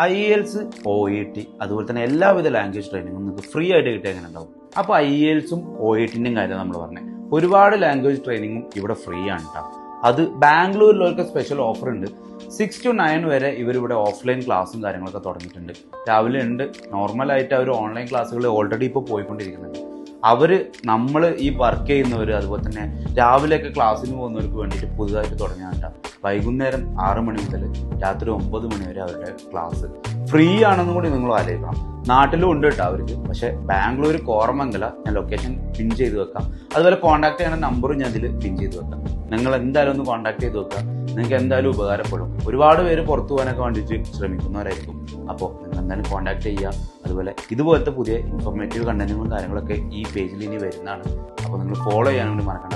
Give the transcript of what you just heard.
IELTS, OET അതുപോലെ തന്നെ എല്ലാവിധ ലാംഗ്വേജ് ട്രെയിനിങ്ങും നിങ്ങൾക്ക് ഫ്രീ ആയിട്ട് കിട്ടിയ എങ്ങനെ ഉണ്ടാവും. അപ്പോൾ IELTSും OETന്റെയും കാര്യം നമ്മൾ പറഞ്ഞത്. ഒരുപാട് ലാംഗ്വേജ് ട്രെയിനിങ്ങും ഇവിടെ ഫ്രീ ആണ് കേട്ടോ. അത് ബാംഗ്ലൂരിലൊക്കെ സ്പെഷ്യൽ ഓഫർ ഉണ്ട്. 6 to 9 വരെ ഇവരിവിടെ ഓഫ്ലൈൻ ക്ലാസ്സും കാര്യങ്ങളൊക്കെ തുടങ്ങിയിട്ടുണ്ട്. രാവിലെ ഉണ്ട്. നോർമലായിട്ട് അവർ ഓൺലൈൻ ക്ലാസ്സുകൾ ഓൾറെഡി ഇപ്പോൾ പോയിക്കൊണ്ടിരിക്കുന്നുണ്ട്. നമ്മൾ ഈ വർക്ക് ചെയ്യുന്നവർ അതുപോലെ തന്നെ രാവിലെയൊക്കെ ക്ലാസ്സിന് പോകുന്നവർക്ക് വേണ്ടിയിട്ട് പുതുതായിട്ട് തുടങ്ങിയാൽ വൈകുന്നേരം 6 മണി മുതൽ രാത്രി 9 മണി വരെ അവരുടെ ക്ലാസ് ഫ്രീ ആണെന്നും കൂടി നിങ്ങൾ ആലോചിക്കണം. നാട്ടിലും ഉണ്ട് കേട്ടോ അവർക്ക്. പക്ഷേ ബാംഗ്ലൂർ കോറമംഗല ഞാൻ ലൊക്കേഷൻ പിൻ ചെയ്ത് വെക്കാം. അതുപോലെ കോൺടാക്ട് ചെയ്യുന്ന നമ്പറും ഞാൻ ഇതിൽ പിൻ ചെയ്ത് വെക്കാം. നിങ്ങൾ എന്തായാലും ഒന്ന് കോൺടാക്ട് ചെയ്ത് വെക്കുക. നിങ്ങൾക്ക് എന്തായാലും ഉപകാരപ്പെടും. ഒരുപാട് പേര് പുറത്തു പോകാനൊക്കെ വേണ്ടിയിട്ട് ശ്രമിക്കുന്നവരായിരിക്കും. അപ്പോൾ നിങ്ങൾ എന്തായാലും കോൺടാക്ട് ചെയ്യുക. അതുപോലെ ഇതുപോലത്തെ പുതിയ ഇൻഫോർമേറ്റീവ് കണ്ടന്റുകളും കാര്യങ്ങളൊക്കെ ഈ പേജിൽ ഇനി വരുന്നതാണ്. അപ്പോൾ നിങ്ങൾ ഫോളോ ചെയ്യാൻ വേണ്ടി മറക്കണ്ട.